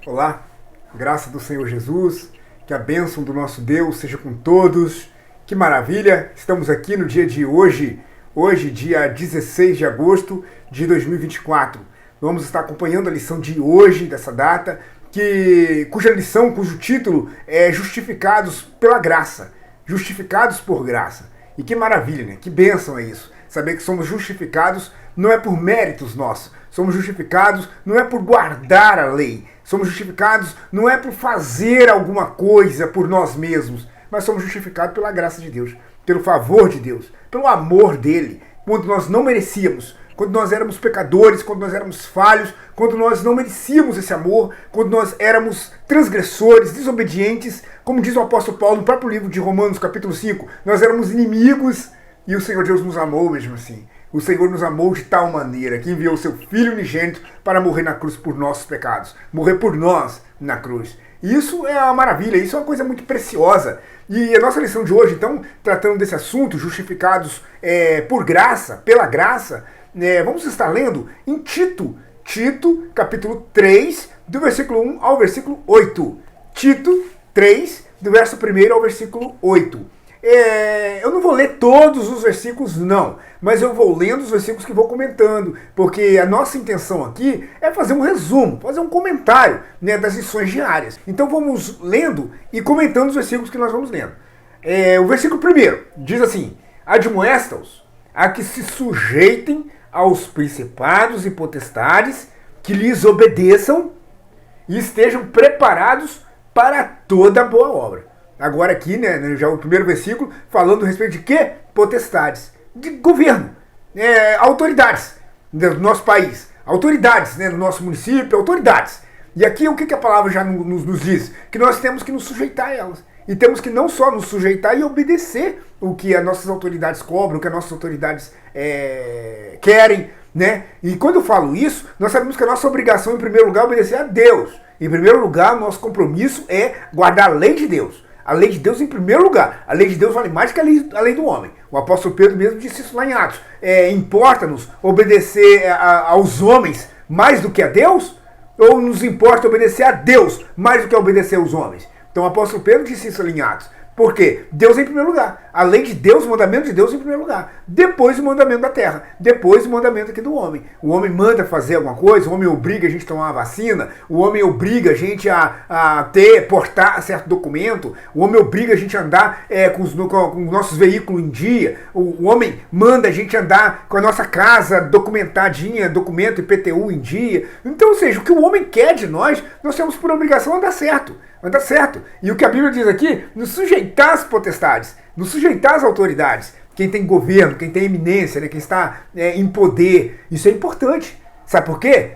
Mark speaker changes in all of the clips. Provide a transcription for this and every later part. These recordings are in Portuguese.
Speaker 1: Olá, graça do Senhor Jesus, que a bênção do nosso Deus seja com todos. Que maravilha, estamos aqui no dia de hoje, dia 16 de agosto de 2024. Vamos estar acompanhando a lição de hoje, dessa data, cujo título é Justificados pela Graça, Justificados por Graça. E que maravilha, né? Que bênção é isso, saber que somos justificados não é por méritos nossos, somos justificados não é por guardar a lei, somos justificados não é por fazer alguma coisa por nós mesmos, mas somos justificados pela graça de Deus, pelo favor de Deus, pelo amor dele, quando nós não merecíamos, quando nós éramos pecadores, quando nós éramos falhos, quando nós não merecíamos esse amor, quando nós éramos transgressores, desobedientes, como diz o apóstolo Paulo no próprio livro de Romanos, capítulo 5, nós éramos inimigos e o Senhor Deus nos amou mesmo assim. O Senhor nos amou de tal maneira que enviou o seu Filho unigênito para morrer na cruz por nossos pecados, morrer por nós na cruz. E isso é uma maravilha, isso é uma coisa muito preciosa. E a nossa lição de hoje, então, tratando desse assunto, justificados por graça, pela graça, vamos estar lendo em Tito, capítulo 3, do versículo 1 ao versículo 8. Tito 3, do verso 1 ao versículo 8. Eu não vou ler todos os versículos, não, mas eu vou lendo os versículos que vou comentando, porque a nossa intenção aqui é fazer um resumo, fazer um comentário, né, das lições diárias. Então vamos lendo e comentando os versículos que nós vamos lendo. O versículo 1 diz assim: admoesta-os a que se sujeitem aos principados e potestades, que lhes obedeçam e estejam preparados para toda boa obra. Agora aqui, né, já o primeiro versículo, falando a respeito de quê? Potestades, de governo, autoridades do nosso país, autoridades, né, do nosso município, autoridades. E aqui o que a palavra já nos diz? Que nós temos que nos sujeitar a elas. E temos que não só nos sujeitar e obedecer o que as nossas autoridades cobram, o que as nossas autoridades querem, né? E quando eu falo isso, nós sabemos que a nossa obrigação, em primeiro lugar, é obedecer a Deus. Em primeiro lugar, o nosso compromisso é guardar a lei de Deus. A lei de Deus em primeiro lugar. A lei de Deus vale mais que a lei do homem. O apóstolo Pedro mesmo disse isso lá em Atos. Importa-nos obedecer aos homens mais do que a Deus? Ou nos importa obedecer a Deus mais do que obedecer aos homens? Então o apóstolo Pedro disse isso ali em Atos. Por quê? Deus em primeiro lugar. A lei de Deus, o mandamento de Deus em primeiro lugar. Depois o mandamento da terra. Depois o mandamento aqui do homem. O homem manda fazer alguma coisa, o homem obriga a gente a tomar uma vacina, o homem obriga a gente a portar certo documento, o homem obriga a gente a andar com os nossos veículos em dia, o homem manda a gente andar com a nossa casa documentadinha, documento IPTU em dia. Então, ou seja, o que o homem quer de nós temos por obrigação andar certo. Andar certo. E o que a Bíblia diz aqui, nos sujeitar às potestades, nos sujeitar às autoridades. Quem tem governo, quem tem eminência, né, quem está em poder, isso é importante. Sabe por quê?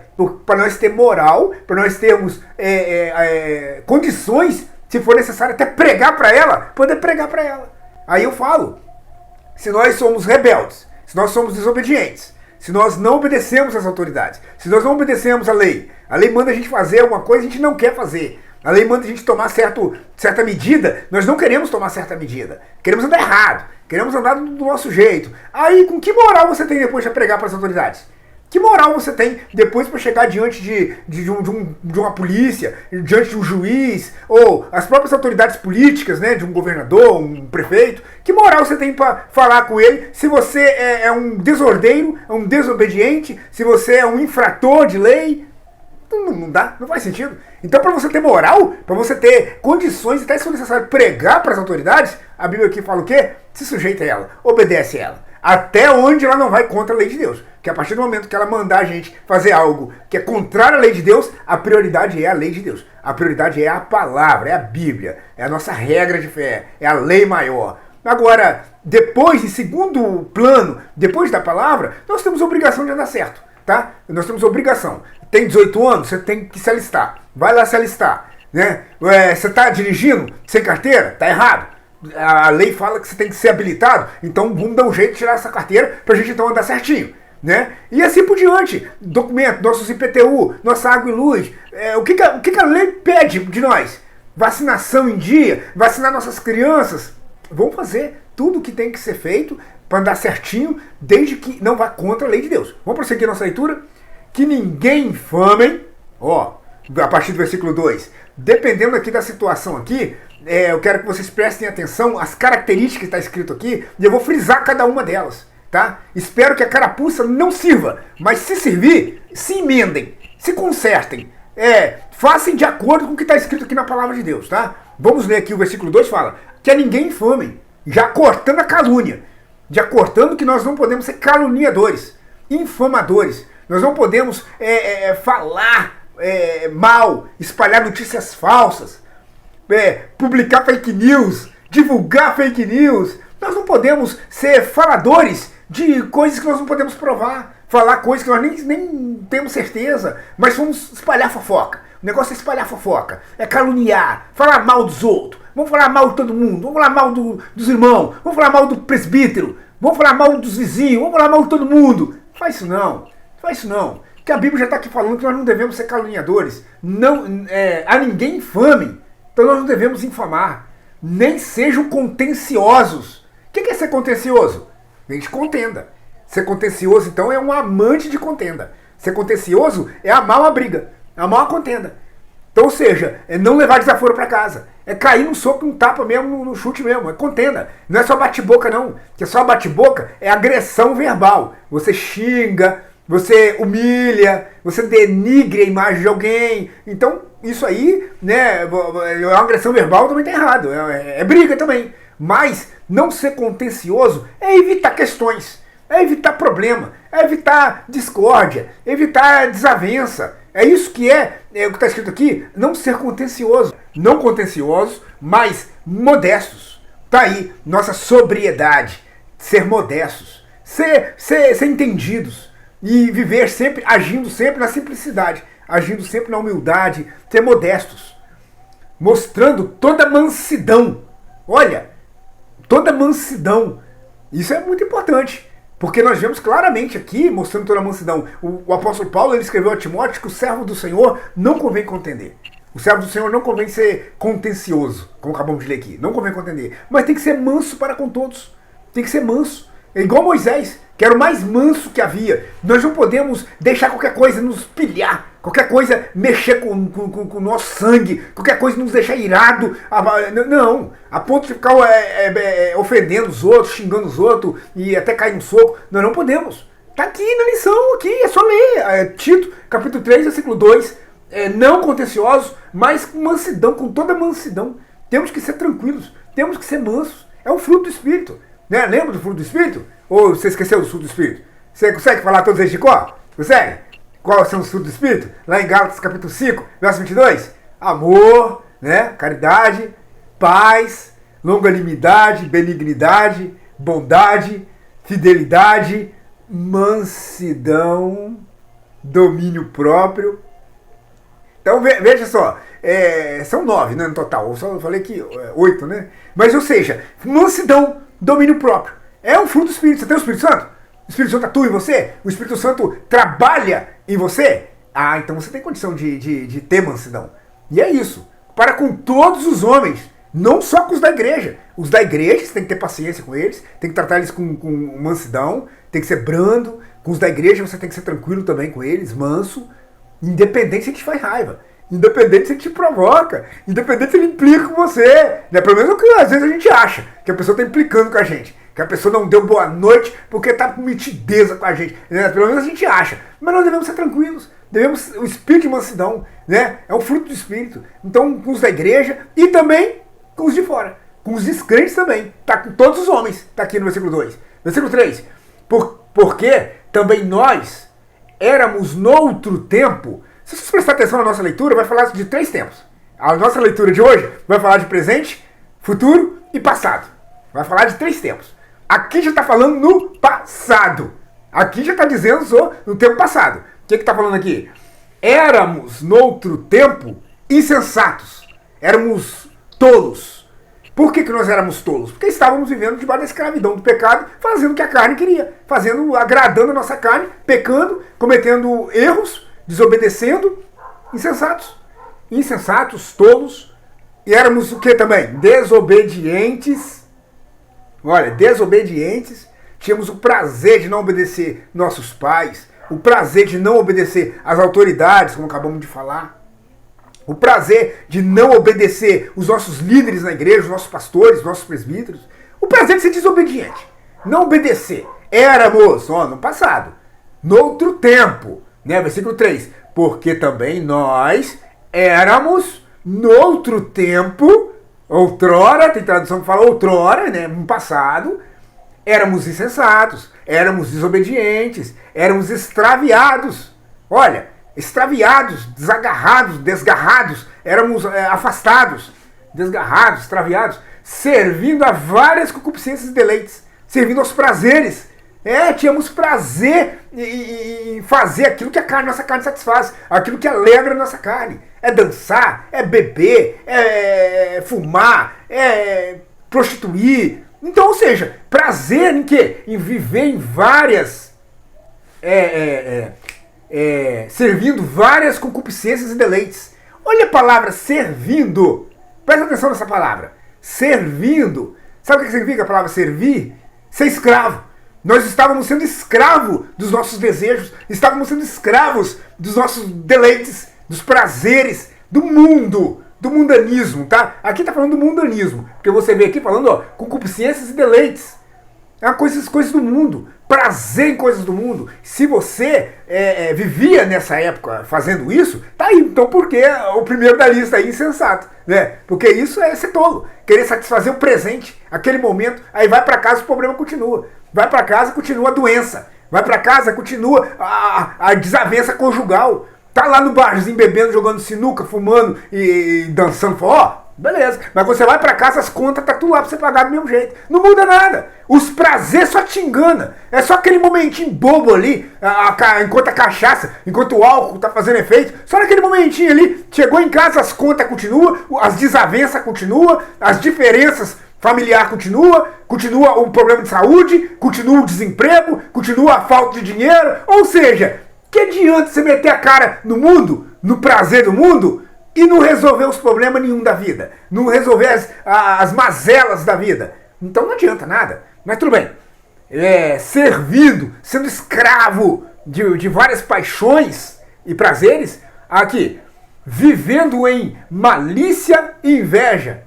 Speaker 1: Para nós ter moral, para nós termos condições, se for necessário, até pregar para ela, poder pregar para ela. Aí eu falo, se nós somos rebeldes, se nós somos desobedientes, se nós não obedecemos às autoridades, se nós não obedecemos à lei manda a gente fazer alguma coisa que a gente não quer fazer. A lei manda a gente tomar certa medida, nós não queremos tomar certa medida. Queremos andar errado, queremos andar do nosso jeito. Aí, com que moral você tem depois de pregar para as autoridades? Que moral você tem depois para chegar diante de uma polícia, diante de um juiz, ou as próprias autoridades políticas, né, de um governador, um prefeito? Que moral você tem para falar com ele se você é um desordeiro, é um desobediente, se você é um infrator de lei? Não dá, não faz sentido. Então, para você ter moral, para você ter condições, até se for necessário pregar para as autoridades, a Bíblia aqui fala o quê? Se sujeita a ela, obedece a ela. Até onde ela não vai contra a lei de Deus. Que a partir do momento que ela mandar a gente fazer algo que é contrário à lei de Deus, a prioridade é a lei de Deus. A prioridade é a palavra, é a Bíblia, é a nossa regra de fé, é a lei maior. Agora, depois, em segundo plano, depois da palavra, nós temos a obrigação de andar certo. Tá? Nós temos obrigação. Tem 18 anos, você tem que se alistar. Vai lá se alistar. Né? Você está dirigindo sem carteira? Está errado. A lei fala que você tem que ser habilitado, então vamos dar um jeito de tirar essa carteira para a gente então andar certinho. Né? E assim por diante. Documento, nossos IPTU, nossa água e luz. O que a lei pede de nós? Vacinação em dia, vacinar nossas crianças. Vamos fazer tudo o que tem que ser feito para andar certinho, desde que não vá contra a lei de Deus. Vamos prosseguir nossa leitura? Que ninguém infamem, a partir do versículo 2. Dependendo aqui da situação aqui, eu quero que vocês prestem atenção às características que está escrito aqui, e eu vou frisar cada uma delas, tá? Espero que a carapuça não sirva, mas se servir, se emendem, se consertem, façam de acordo com o que está escrito aqui na palavra de Deus, tá? Vamos ler aqui o versículo 2, fala que a ninguém infamem, já cortando a calúnia, já cortando que nós não podemos ser caluniadores, infamadores, nós não podemos falar mal, espalhar notícias falsas, publicar fake news, divulgar fake news. Nós não podemos ser faladores de coisas que nós não podemos provar, falar coisas que nós nem temos certeza, mas vamos espalhar fofoca. O negócio é espalhar fofoca, é caluniar, falar mal dos outros, vamos falar mal de todo mundo, vamos falar mal dos irmãos, vamos falar mal do presbítero, vamos falar mal dos vizinhos, vamos falar mal de todo mundo. Faz isso não, faz isso não. Que a Bíblia já está aqui falando que nós não devemos ser caluniadores, a ninguém infame, então nós não devemos infamar, nem sejam contenciosos. O que é ser contencioso? Vem de contenda. Ser contencioso, então, é um amante de contenda. Ser contencioso é amar uma briga, amar uma contenda. Então, ou seja, é não levar desaforo para casa. É cair no soco, no tapa mesmo, no chute mesmo. É contenda. Não é só bate-boca, não. Que só bate-boca é agressão verbal. Você xinga, você humilha, você denigre a imagem de alguém. Então, isso aí, né, é uma agressão verbal, também tá errado. É briga também. Mas não ser contencioso é evitar questões, é evitar problema, é evitar discórdia, é evitar desavença. É isso que é o que está escrito aqui, não ser contencioso. Não contenciosos, mas modestos. Tá aí nossa sobriedade, ser modestos, ser entendidos e viver sempre, agindo sempre na simplicidade, agindo sempre na humildade, ser modestos, mostrando toda mansidão. Olha, toda mansidão. Isso é muito importante, porque nós vemos claramente aqui, mostrando toda a mansidão. O apóstolo Paulo, ele escreveu a Timóteo que o servo do Senhor não convém contender. O servo do Senhor não convém ser contencioso, como acabamos de ler aqui. Não convém contender. Mas tem que ser manso para com todos. Tem que ser manso. É igual Moisés, que era o mais manso que havia. Nós não podemos deixar qualquer coisa nos pilhar, qualquer coisa mexer com o nosso sangue, qualquer coisa nos deixar irado. Não, a ponto de ficar ofendendo os outros, xingando os outros e até cair no soco. Nós não podemos. Está aqui na lição, aqui, é só ler. Tito, capítulo 3, versículo 2. Não contenciosos, mas com mansidão, com toda mansidão. Temos que ser tranquilos, temos que ser mansos. É o fruto do Espírito. Né? Lembra do fruto do Espírito? Ou você esqueceu do fruto do Espírito? Você consegue falar todos eles de cor? Consegue? Quais são os frutos do Espírito? Lá em Gálatas capítulo 5, verso 22. Amor, né? Caridade, paz, longanimidade, benignidade, bondade, fidelidade, mansidão, domínio próprio. Então veja só, são 9, né, no total. Eu só falei que 8, né? Mas ou seja, mansidão, domínio próprio. É um fruto do Espírito. Você tem o Espírito Santo? O Espírito Santo atua em você? O Espírito Santo trabalha em você? Ah, então você tem condição de ter mansidão. E é isso. Para com todos os homens, não só com os da igreja. Os da igreja, você tem que ter paciência com eles, tem que tratar eles com mansidão, tem que ser brando. Com os da igreja, você tem que ser tranquilo também com eles, manso, independente se ele te faz raiva. Independente se ele te provoca, independente se ele implica com você. Né? Pelo menos é o que às vezes a gente acha, que a pessoa está implicando com a gente. Que a pessoa não deu boa noite porque está com mitideza com a gente. Né? Pelo menos a gente acha. Mas nós devemos ser tranquilos. Devemos, o espírito de mansidão, né? É um fruto do Espírito. Então, com os da igreja e também com os de fora. Com os descrentes também. Tá com todos os homens. Está aqui no versículo 2. Versículo 3. Porque também nós éramos noutro tempo. Se vocês prestarem atenção na nossa leitura, vai falar de 3 tempos. A nossa leitura de hoje vai falar de presente, futuro e passado. Vai falar de 3 tempos. Aqui já está falando no passado. Aqui já está dizendo no tempo passado. O que está falando aqui? Éramos, noutro tempo, insensatos. Éramos tolos. Por que nós éramos tolos? Porque estávamos vivendo debaixo da escravidão do pecado, fazendo o que a carne queria. Agradando a nossa carne, pecando, cometendo erros, desobedecendo, insensatos. Insensatos, tolos. E éramos o que também? Desobedientes. Olha, desobedientes. Tínhamos o prazer de não obedecer nossos pais, o prazer de não obedecer às autoridades, como acabamos de falar. O prazer de não obedecer os nossos líderes na igreja, os nossos pastores, os nossos presbíteros. O prazer de ser desobediente. Não obedecer. Éramos, no passado, noutro tempo, né? Versículo 3. Porque também nós éramos noutro tempo, outrora, tem tradução que fala outrora, né? No passado, éramos insensatos, éramos desobedientes, éramos extraviados. Olha, extraviados, desagarrados, desgarrados, éramos afastados, desgarrados, extraviados, servindo a várias concupiscências e deleites, servindo aos prazeres. Tínhamos prazer em fazer aquilo que a nossa carne satisfaz, aquilo que alegra a nossa carne. É dançar, é beber, é fumar, é prostituir. Então, ou seja, prazer em quê? Em viver em várias... servindo várias concupiscências e deleites. Olha a palavra servindo. Presta atenção nessa palavra. Servindo. Sabe o que significa a palavra servir? Ser escravo. Nós estávamos sendo escravos dos nossos desejos, estávamos sendo escravos dos nossos deleites, dos prazeres, do mundo, do mundanismo, tá? Aqui está falando do mundanismo, porque você vê aqui falando, concupiscências e deleites. Coisas do mundo, prazer em coisas do mundo. Se você vivia nessa época fazendo isso, tá aí. Então por que o primeiro da lista aí, insensato? Né? Porque isso é ser tolo. Querer satisfazer o presente, aquele momento, aí vai para casa, o problema continua. Vai para casa, continua a doença. Vai para casa, continua a desavença conjugal. Tá lá no barzinho bebendo, jogando sinuca, fumando e dançando. Beleza, mas você vai pra casa, as contas tá tudo lá pra você pagar do mesmo jeito. Não muda nada. Os prazeres só te enganam. É só aquele momentinho bobo ali, enquanto a cachaça, enquanto o álcool tá fazendo efeito. Só naquele momentinho ali, chegou em casa, as contas continuam, as desavenças continuam, as diferenças familiares continua o problema de saúde, continua o desemprego, continua a falta de dinheiro. Ou seja, que adianta você meter a cara no mundo, no prazer do mundo, e não resolver os problemas nenhum da vida, não resolver as mazelas da vida. Então não adianta nada. Mas tudo bem. Servindo, sendo escravo de várias paixões e prazeres, aqui, vivendo em malícia e inveja.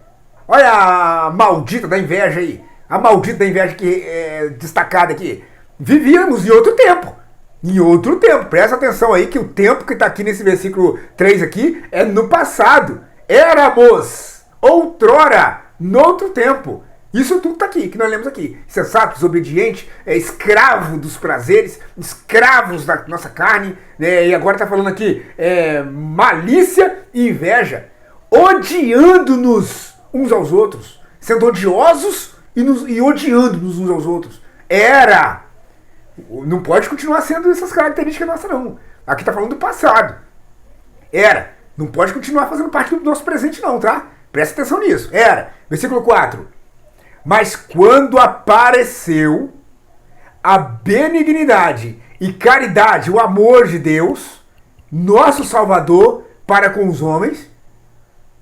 Speaker 1: Olha a maldita da inveja aí. A maldita da inveja que é destacada aqui. Vivíamos em outro tempo. Em outro tempo, presta atenção aí que o tempo que está aqui nesse versículo 3 aqui é no passado. Éramos outrora, noutro tempo. Isso tudo está aqui, que nós lemos aqui. Insensato, desobediente, escravo dos prazeres, escravos da nossa carne. E agora está falando aqui, malícia e inveja. Odiando-nos uns aos outros. Sendo odiosos e odiando-nos uns aos outros. Não pode continuar sendo essas características nossas, não. Aqui está falando do passado. Não pode continuar fazendo parte do nosso presente, não, tá? Presta atenção nisso. Versículo 4. Mas quando apareceu a benignidade e caridade, o amor de Deus, nosso Salvador, para com os homens,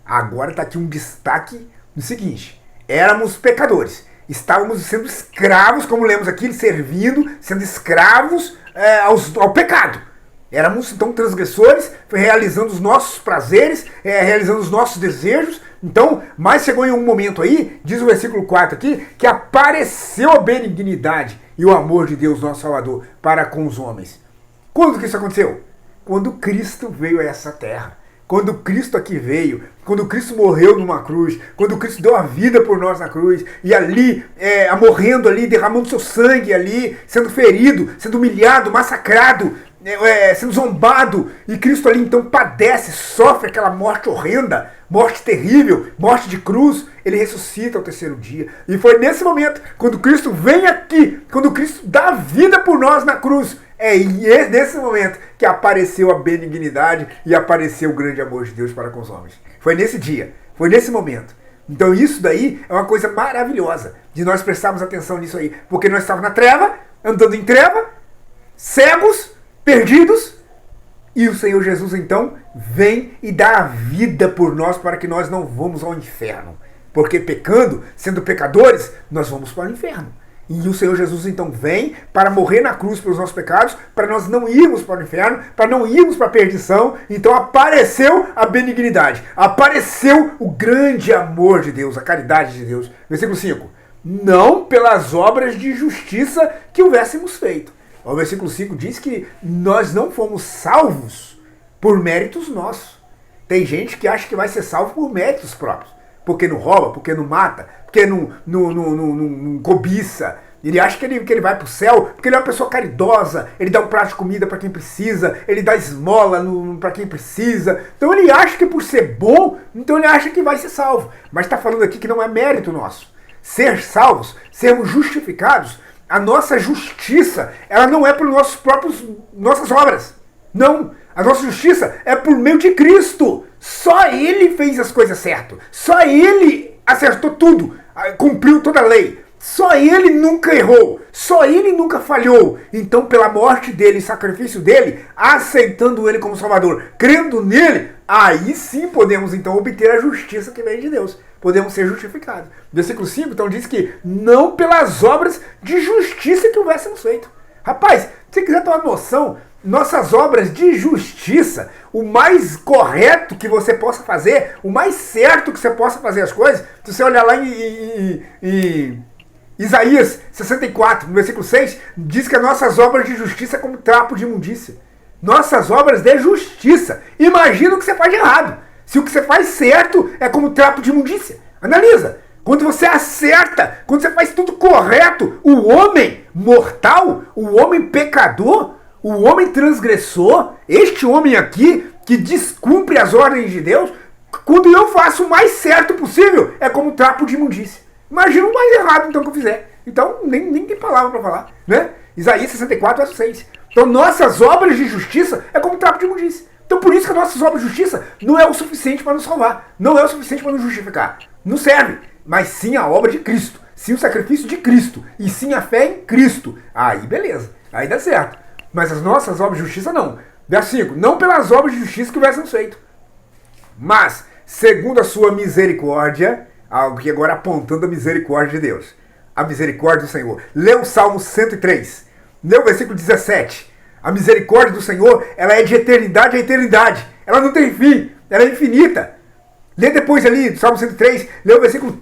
Speaker 1: agora está aqui um destaque no seguinte. Éramos pecadores. Estávamos sendo escravos, como lemos aqui, servindo, sendo escravos ao pecado. Éramos, então, transgressores, realizando os nossos prazeres, realizando os nossos desejos. Então, mas chegou em um momento aí, diz o versículo 4 aqui, que apareceu a benignidade e o amor de Deus, nosso Salvador, para com os homens. Quando que isso aconteceu? Quando Cristo veio a essa terra. Quando Cristo aqui veio, quando Cristo morreu numa cruz, quando Cristo deu a vida por nós na cruz, e ali, morrendo ali, derramando seu sangue ali, sendo ferido, sendo humilhado, massacrado, sendo zombado, e Cristo ali então padece, sofre aquela morte horrenda, morte terrível, morte de cruz, ele ressuscita ao terceiro dia. E foi nesse momento, quando Cristo vem aqui, quando Cristo dá a vida por nós na cruz, nesse momento que apareceu a benignidade e apareceu o grande amor de Deus para com os homens. Foi nesse dia, foi nesse momento. Então isso daí é uma coisa maravilhosa, de nós prestarmos atenção nisso aí, porque nós estávamos na treva, andando em treva, cegos, perdidos, e o Senhor Jesus então vem e dá a vida por nós para que nós não vamos ao inferno. Porque pecando, sendo pecadores, nós vamos para o inferno. E o Senhor Jesus então vem para morrer na cruz pelos nossos pecados, para nós não irmos para o inferno, para não irmos para a perdição. Então apareceu a benignidade, apareceu o grande amor de Deus, a caridade de Deus. Versículo 5. Não pelas obras de justiça que houvéssemos feito. O versículo 5 diz que nós não fomos salvos por méritos nossos. Tem gente que acha que vai ser salvo por méritos próprios. Porque não rouba, porque não mata, porque não cobiça. Ele acha que ele vai para o céu porque ele é uma pessoa caridosa, ele dá um prato de comida para quem precisa, ele dá esmola para quem precisa. Então ele acha que por ser bom, então ele acha que vai ser salvo. Mas está falando aqui que não é mérito nosso. Ser salvos, sermos justificados, a nossa justiça, ela não é por nossas obras. Não, a nossa justiça é por meio de Cristo. Só Ele fez as coisas certas. Só Ele acertou tudo, cumpriu toda a lei. Só Ele nunca errou. Só Ele nunca falhou. Então, pela morte dele e sacrifício dele, aceitando Ele como Salvador, crendo nele, aí sim podemos então obter a justiça que vem de Deus. Podemos ser justificados. Versículo 5, então, diz que não pelas obras de justiça que houvéssemos feito. Rapaz, se você quiser ter uma noção, nossas obras de justiça, o mais correto que você possa fazer, o mais certo que você possa fazer as coisas, se você olhar lá em Isaías 64, no versículo 6, diz que as nossas obras de justiça é como trapo de imundícia. Nossas obras de justiça. Imagina o que você faz de errado. Se o que você faz certo é como trapo de imundícia. Analisa. Quando você acerta, quando você faz tudo correto, o homem mortal, o homem pecador, o homem transgressor, este homem aqui, que descumpre as ordens de Deus, quando eu faço o mais certo possível, é como trapo de imundícia. Imagina o mais errado então que eu fizer. Então, nem tem palavra para falar, né? Isaías 64, verso 6. Então, nossas obras de justiça é como trapo de imundícia. Então, por isso que as nossas obras de justiça não é o suficiente para nos salvar. Não é o suficiente para nos justificar. Não serve. Mas sim a obra de Cristo. Sim o sacrifício de Cristo. E sim a fé em Cristo. Aí, beleza. Aí dá certo. Mas as nossas obras de justiça não. Verso 5. Não pelas obras de justiça que houvéssemos feito, mas segundo a sua misericórdia, algo que agora apontando a misericórdia de Deus. A misericórdia do Senhor. Lê o Salmo 103. Lê o versículo 17. A misericórdia do Senhor, ela é de eternidade a eternidade. Ela não tem fim. Ela é infinita. Lê depois ali, do Salmo 103, lê o versículo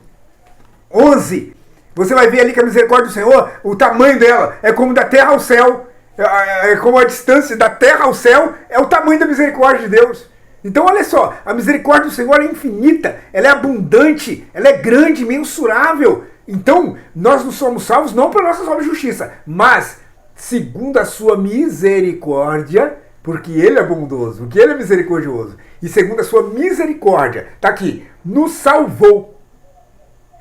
Speaker 1: 11. Você vai ver ali que a misericórdia do Senhor, o tamanho dela é como da terra ao céu. É como a distância da terra ao céu, é o tamanho da misericórdia de Deus. Então olha só, a misericórdia do Senhor é infinita, ela é abundante, ela é grande, imensurável. Então nós não somos salvos não por nossas obras de justiça, mas segundo a sua misericórdia, porque Ele é bondoso, porque Ele é misericordioso. E segundo a sua misericórdia, está aqui, nos salvou.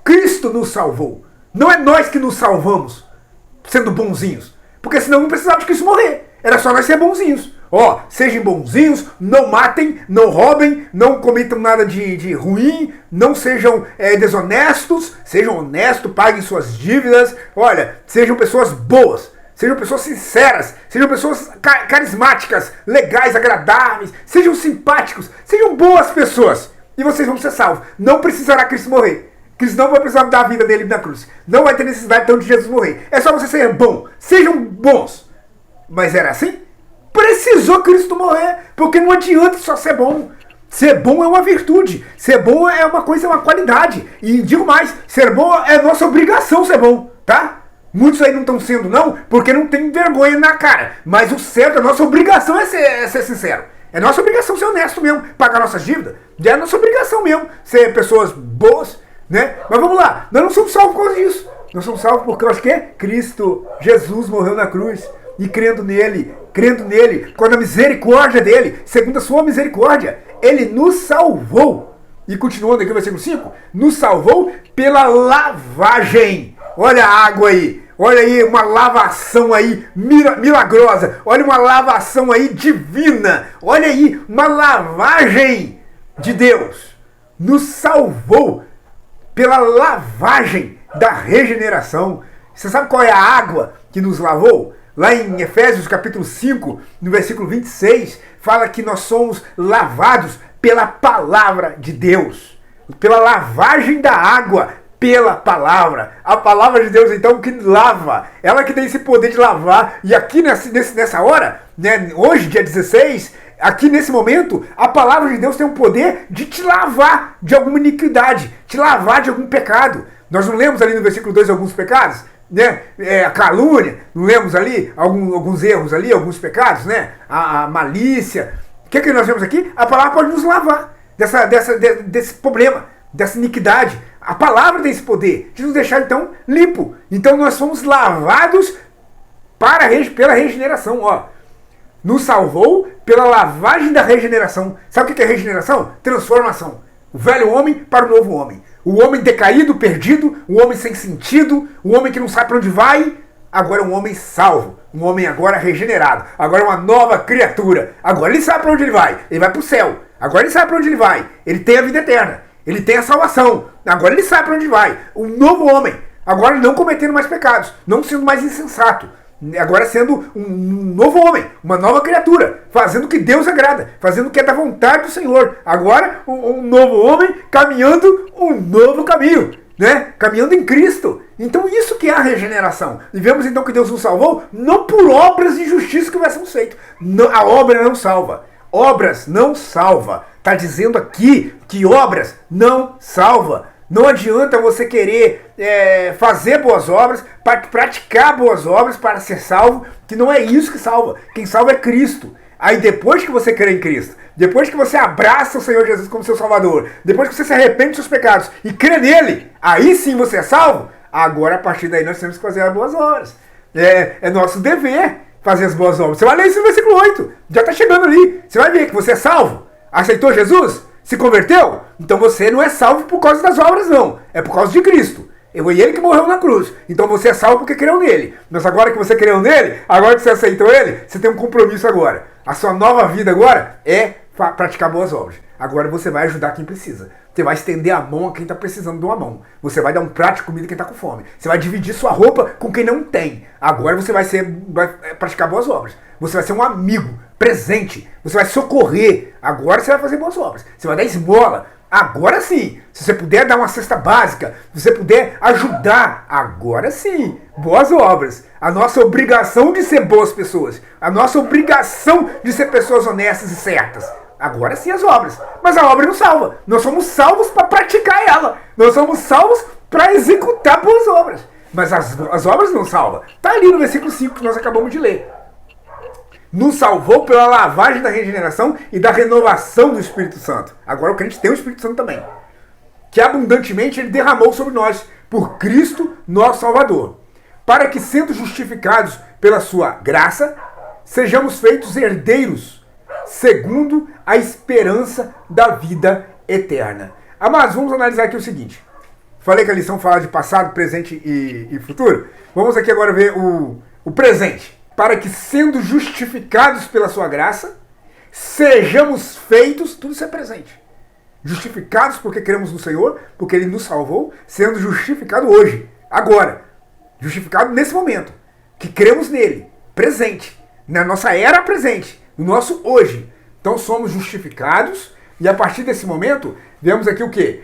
Speaker 1: Cristo nos salvou. Não é nós que nos salvamos sendo bonzinhos. Porque senão não precisava de Cristo morrer. Era só nós ser bonzinhos. Ó, sejam bonzinhos, não matem, não roubem, não cometam nada de ruim, não sejam desonestos, sejam honestos, paguem suas dívidas. Olha, sejam pessoas boas, sejam pessoas sinceras, sejam pessoas carismáticas, legais, agradáveis, sejam simpáticos, sejam boas pessoas. E vocês vão ser salvos. Não precisará Cristo morrer. Cristo não vai precisar dar a vida dele na cruz. Não vai ter necessidade então de Jesus morrer. É só você ser bom. Sejam bons. Mas era assim? Precisou Cristo morrer. Porque não adianta só ser bom. Ser bom é uma virtude. Ser bom é uma coisa, é uma qualidade. E digo mais, ser bom é nossa obrigação ser bom. Tá? Muitos aí não estão sendo não, porque não tem vergonha na cara. Mas o certo, a nossa obrigação é ser sincero. É nossa obrigação ser honesto mesmo. Pagar nossas dívidas. É nossa obrigação mesmo. Ser pessoas boas. Né? Mas vamos lá, nós não somos salvos por causa disso. Nós somos salvos por causa que Cristo, Jesus morreu na cruz. E crendo nele, com a misericórdia dele, segundo a sua misericórdia, ele nos salvou. E continuando aqui no versículo 5, nos salvou pela lavagem. Olha a água aí. Olha aí uma lavação aí milagrosa. Olha uma lavação aí divina. Olha aí uma lavagem de Deus. Nos salvou pela lavagem da regeneração. Você sabe qual é a água que nos lavou? Lá em Efésios capítulo 5, no versículo 26, fala que nós somos lavados pela palavra de Deus. Pela lavagem da água, pela palavra. A palavra de Deus, então, que lava. Ela que tem esse poder de lavar. E aqui nessa hora, né, hoje, dia 16, aqui nesse momento, a palavra de Deus tem o poder de te lavar de alguma iniquidade, te lavar de algum pecado. Nós não lemos ali no versículo 2 alguns pecados? Né? A calúnia, não lemos ali alguns erros ali, alguns pecados, né? A malícia. O que nós vemos aqui? A palavra pode nos lavar desse problema, dessa iniquidade. A palavra tem esse poder de nos deixar então limpo. Então nós somos lavados pela regeneração. Ó. Nos salvou pela lavagem da regeneração. Sabe o que é regeneração? Transformação. O velho homem para o novo homem. O homem decaído, perdido, o homem sem sentido, o homem que não sabe para onde vai, agora é um homem salvo, um homem agora regenerado, agora é uma nova criatura. Agora ele sabe para onde ele vai para o céu. Agora ele sabe para onde ele vai, ele tem a vida eterna, ele tem a salvação. Agora ele sabe para onde vai, um novo homem, agora não cometendo mais pecados, não sendo mais insensato. Agora sendo um novo homem, uma nova criatura, fazendo o que Deus agrada, fazendo o que é da vontade do Senhor. Agora um novo homem caminhando um novo caminho, né? Caminhando em Cristo. Então isso que é a regeneração. E vemos então que Deus nos salvou não por obras de justiça que houvéssemos feito. A obra não salva. Obras não salva. Está dizendo aqui que obras não salva. Não adianta você querer fazer boas obras, praticar boas obras para ser salvo, que não é isso que salva. Quem salva é Cristo. Aí depois que você crê em Cristo, depois que você abraça o Senhor Jesus como seu Salvador, depois que você se arrepende dos seus pecados e crê nele, aí sim você é salvo. Agora a partir daí nós temos que fazer as boas obras. É nosso dever fazer as boas obras. Você vai ler isso no versículo 8, já está chegando ali. Você vai ver que você é salvo. Aceitou Jesus? Se converteu? Então você não é salvo por causa das obras, não. É por causa de Cristo. Foi ele que morreu na cruz. Então você é salvo porque creu nele. Mas agora que você creu nele, agora que você aceitou ele, você tem um compromisso agora. A sua nova vida agora é praticar boas obras. Agora você vai ajudar quem precisa. Você vai estender a mão a quem está precisando de uma mão. Você vai dar um prato de comida a quem está com fome. Você vai dividir sua roupa com quem não tem. Agora você vai praticar boas obras. Você vai ser um amigo, presente. Você vai socorrer. Agora você vai fazer boas obras. Você vai dar esmola. Agora sim. Se você puder dar uma cesta básica, se você puder ajudar, agora sim. Boas obras. A nossa obrigação de ser boas pessoas. A nossa obrigação de ser pessoas honestas e certas. Agora sim as obras. Mas a obra não salva. Nós somos salvos para praticar ela. Nós somos salvos para executar boas obras. Mas as obras não salvam. Está ali no versículo 5 que nós acabamos de ler. Nos salvou pela lavagem da regeneração e da renovação do Espírito Santo. Agora o crente tem o Espírito Santo também. Que abundantemente ele derramou sobre nós, por Cristo, nosso Salvador. Para que, sendo justificados pela sua graça, sejamos feitos herdeiros, segundo a esperança da vida eterna. Amados, vamos analisar aqui o seguinte. Falei que a lição fala de passado, presente e futuro. Vamos aqui agora ver o presente. Para que, sendo justificados pela sua graça, sejamos feitos, tudo isso é presente. Justificados porque cremos no Senhor, porque Ele nos salvou, sendo justificado hoje, agora. Justificado nesse momento, que cremos nele, presente, na nossa era presente, no nosso hoje. Então somos justificados e a partir desse momento, vemos aqui o quê?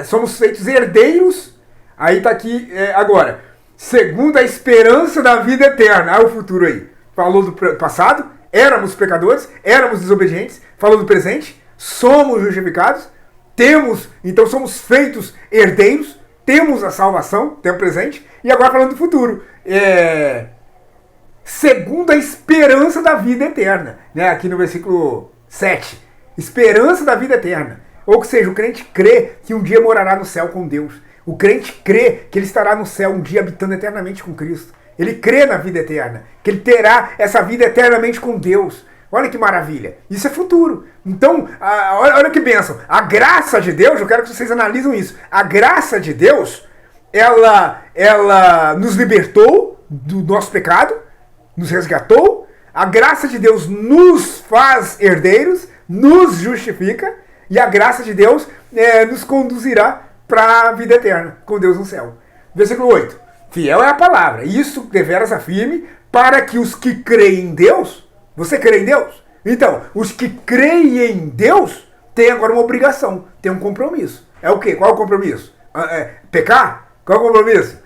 Speaker 1: Somos feitos herdeiros, aí está aqui agora, segundo a esperança da vida eterna. Olha o futuro aí. Falou do passado, éramos pecadores, éramos desobedientes. Falou do presente, somos justificados, então somos feitos herdeiros, temos a salvação, temos o presente. E agora falando do futuro, segundo a esperança da vida eterna, né? Aqui no versículo 7, esperança da vida eterna. Ou seja, o crente crê que um dia morará no céu com Deus. O crente crê que ele estará no céu um dia habitando eternamente com Cristo. Ele crê na vida eterna, que ele terá essa vida eternamente com Deus. Olha que maravilha. Isso é futuro. Então, olha que bênção. A graça de Deus, eu quero que vocês analisem isso. A graça de Deus, ela nos libertou do nosso pecado, nos resgatou. A graça de Deus nos faz herdeiros, nos justifica. E a graça de Deus nos conduzirá para a vida eterna, com Deus no céu. Versículo 8. Fiel é a palavra. Isso deveras afirme para que os que creem em Deus... Você crê em Deus? Então, os que creem em Deus têm agora uma obrigação, têm um compromisso. É o quê? Qual é o compromisso? Pecar? Qual é o compromisso?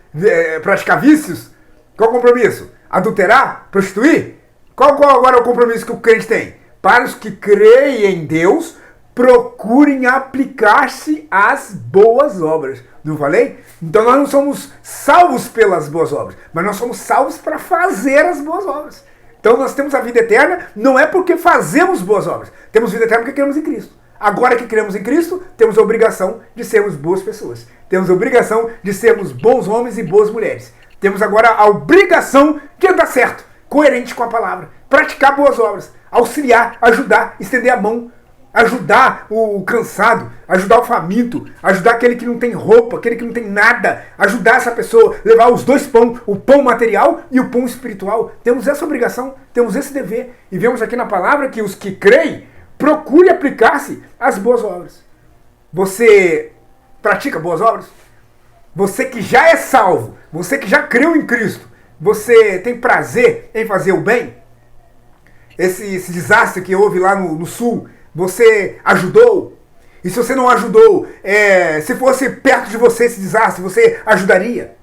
Speaker 1: Praticar vícios? Qual é o compromisso? Adulterar? Prostituir? Qual agora é o compromisso que o crente tem? Para os que creem em Deus, procurem aplicar-se às boas obras. Não falei? Então nós não somos salvos pelas boas obras, mas nós somos salvos para fazer as boas obras. Então nós temos a vida eterna, não é porque fazemos boas obras. Temos vida eterna porque cremos em Cristo. Agora que cremos em Cristo, temos a obrigação de sermos boas pessoas. Temos a obrigação de sermos bons homens e boas mulheres. Temos agora a obrigação de andar certo, coerente com a palavra, praticar boas obras, auxiliar, ajudar, estender a mão, ajudar o cansado, ajudar o faminto, ajudar aquele que não tem roupa, aquele que não tem nada, ajudar essa pessoa, levar os dois pão, o pão material e o pão espiritual. Temos essa obrigação, temos esse dever. E vemos aqui na palavra que os que creem, procure aplicar-se às boas obras. Você pratica boas obras? Você que já é salvo, você que já creu em Cristo, você tem prazer em fazer o bem? Esse desastre que houve lá no sul, você ajudou? E se você não ajudou, se fosse perto de você esse desastre, você ajudaria?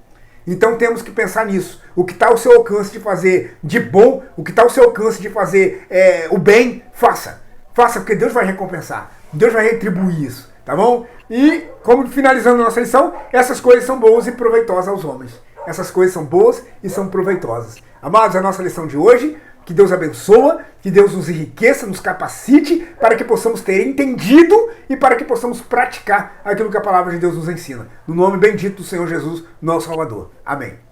Speaker 1: Então temos que pensar nisso. O que está ao seu alcance de fazer de bom, o que está ao seu alcance de fazer o bem, faça. Faça, porque Deus vai recompensar. Deus vai retribuir isso, tá bom? E, como finalizando a nossa lição, essas coisas são boas e proveitosas aos homens. Essas coisas são boas e são proveitosas. Amados, a nossa lição de hoje, que Deus abençoa, que Deus nos enriqueça, nos capacite, para que possamos ter entendido e para que possamos praticar aquilo que a palavra de Deus nos ensina. No nome bendito do Senhor Jesus, nosso Salvador. Amém.